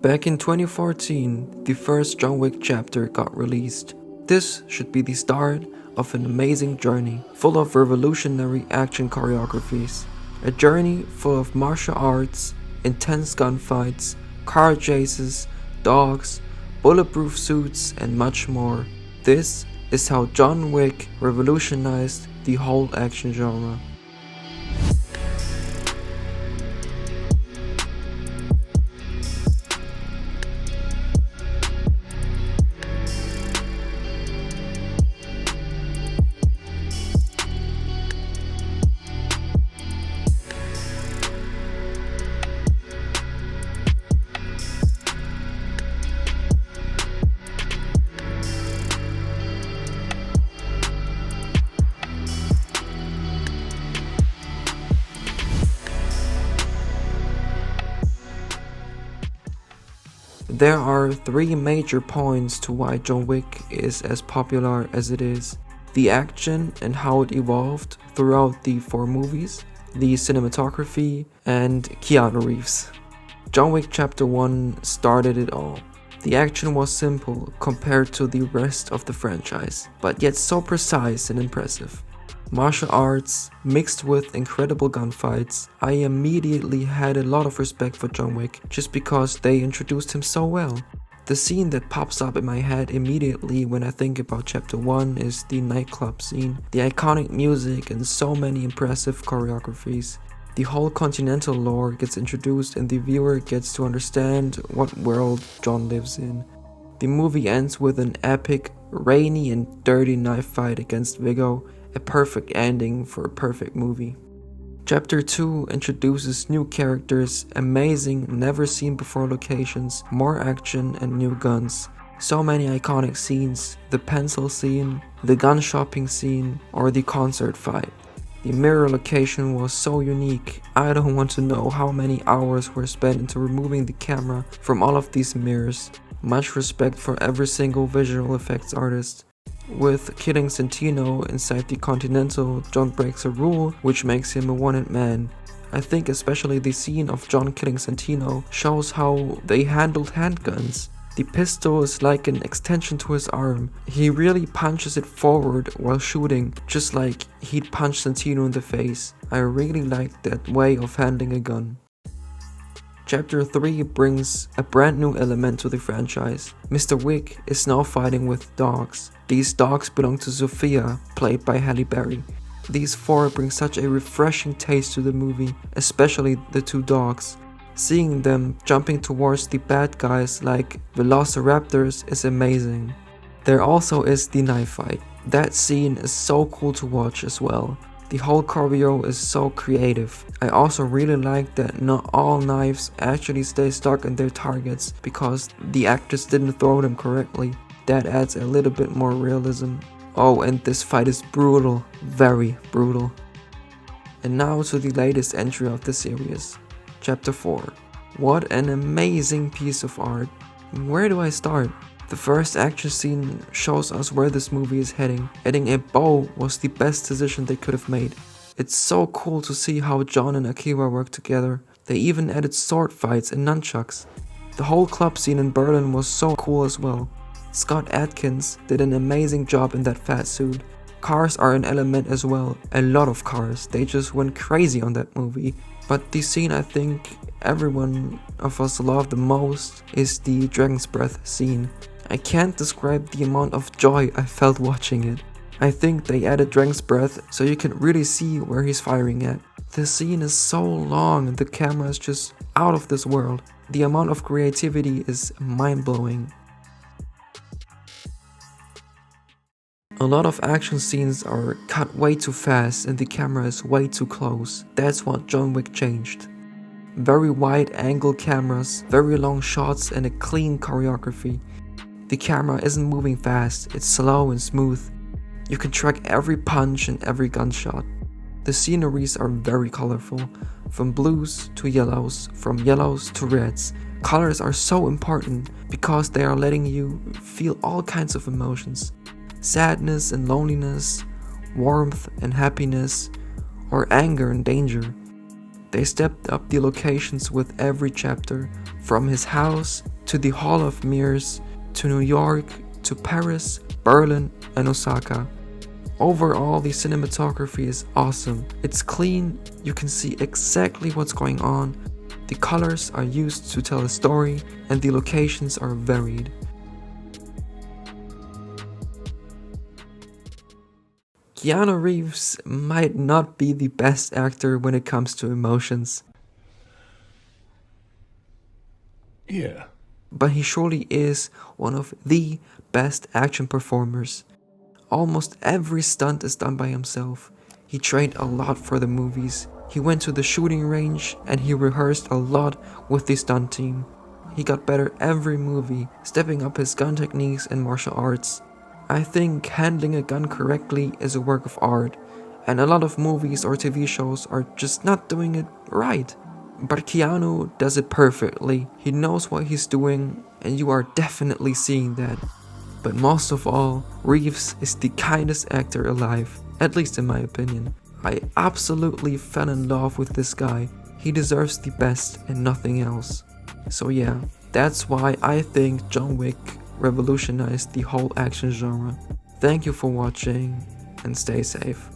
Back in 2014, the first John Wick chapter got released. This should be the start of an amazing journey, full of revolutionary action choreographies. A journey full of martial arts, intense gunfights, car chases, dogs, bulletproof suits, and much more. This is how John Wick revolutionized the whole action genre. There are three major points to why John Wick is as popular as it is: the action and how it evolved throughout the 4 movies, the cinematography, and Keanu Reeves. John Wick Chapter 1 started it all. The action was simple compared to the rest of the franchise, but yet so precise and impressive. Martial arts mixed with incredible gunfights. I immediately had a lot of respect for John Wick just because they introduced him so well. The scene that pops up in my head immediately when I think about Chapter 1 is the nightclub scene, the iconic music and so many impressive choreographies. The whole Continental lore gets introduced and the viewer gets to understand what world John lives in. The movie ends with an epic, rainy and dirty knife fight against Vigo, a perfect ending for a perfect movie. Chapter 2 introduces new characters, amazing, never seen before locations, more action and new guns. So many iconic scenes: the pencil scene, the gun shopping scene, or the concert fight. The mirror location was so unique. I don't want to know how many hours were spent into removing the camera from all of these mirrors. Much respect for every single visual effects artist. With killing Santino inside the Continental, John breaks a rule which makes him a wanted man. I think especially the scene of John killing Santino shows how they handled handguns. The pistol is like an extension to his arm. He really punches it forward while shooting, just like he'd punch Santino in the face. I really like that way of handling a gun. Chapter 3 brings a brand new element to the franchise. Mr. Wick is now fighting with dogs. These dogs belong to Sophia, played by Halle Berry. These 4 bring such a refreshing taste to the movie, especially the 2 dogs. Seeing them jumping towards the bad guys like velociraptors is amazing. There also is the knife fight. That scene is so cool to watch as well. The whole choreo is so creative. I also really like that not all knives actually stay stuck in their targets because the actors didn't throw them correctly. That adds a little bit more realism. Oh, and this fight is brutal, very brutal. And now to the latest entry of the series, Chapter 4. What an amazing piece of art. Where do I start? The first action scene shows us where this movie is heading. Adding a bow was the best decision they could have made. It's so cool to see how John and Akira work together. They even added sword fights and nunchucks. The whole club scene in Berlin was so cool as well. Scott Adkins did an amazing job in that fat suit. Cars are an element as well, a lot of cars. They just went crazy on that movie. But the scene I think everyone of us loved the most is the Dragon's Breath scene. I can't describe the amount of joy I felt watching it. I think they added Dragon's Breath so you can really see where he's firing at. The scene is so long and the camera is just out of this world. The amount of creativity is mind-blowing. A lot of action scenes are cut way too fast and the camera is way too close. That's what John Wick changed. Very wide angle cameras, very long shots and a clean choreography. The camera isn't moving fast, it's slow and smooth. You can track every punch and every gunshot. The sceneries are very colorful, from blues to yellows, from yellows to reds. Colors are so important because they are letting you feel all kinds of emotions. Sadness and loneliness, warmth and happiness, or anger and danger. They stepped up the locations with every chapter, from his house to the Hall of Mirrors, to New York, to Paris, Berlin, and Osaka. Overall, the cinematography is awesome. It's clean, you can see exactly what's going on, the colors are used to tell a story, and the locations are varied. Keanu Reeves might not be the best actor when it comes to emotions. Yeah. But he surely is one of the best action performers. Almost every stunt is done by himself. He trained a lot for the movies. He went to the shooting range and he rehearsed a lot with the stunt team. He got better every movie, stepping up his gun techniques and martial arts. I think handling a gun correctly is a work of art, and a lot of movies or TV shows are just not doing it right. But Keanu does it perfectly. He knows what he's doing, and you are definitely seeing that. But most of all, Reeves is the kindest actor alive, at least in my opinion. I absolutely fell in love with this guy. He deserves the best and nothing else. So yeah, that's why I think John Wick revolutionized the whole action genre. Thank you for watching, and stay safe.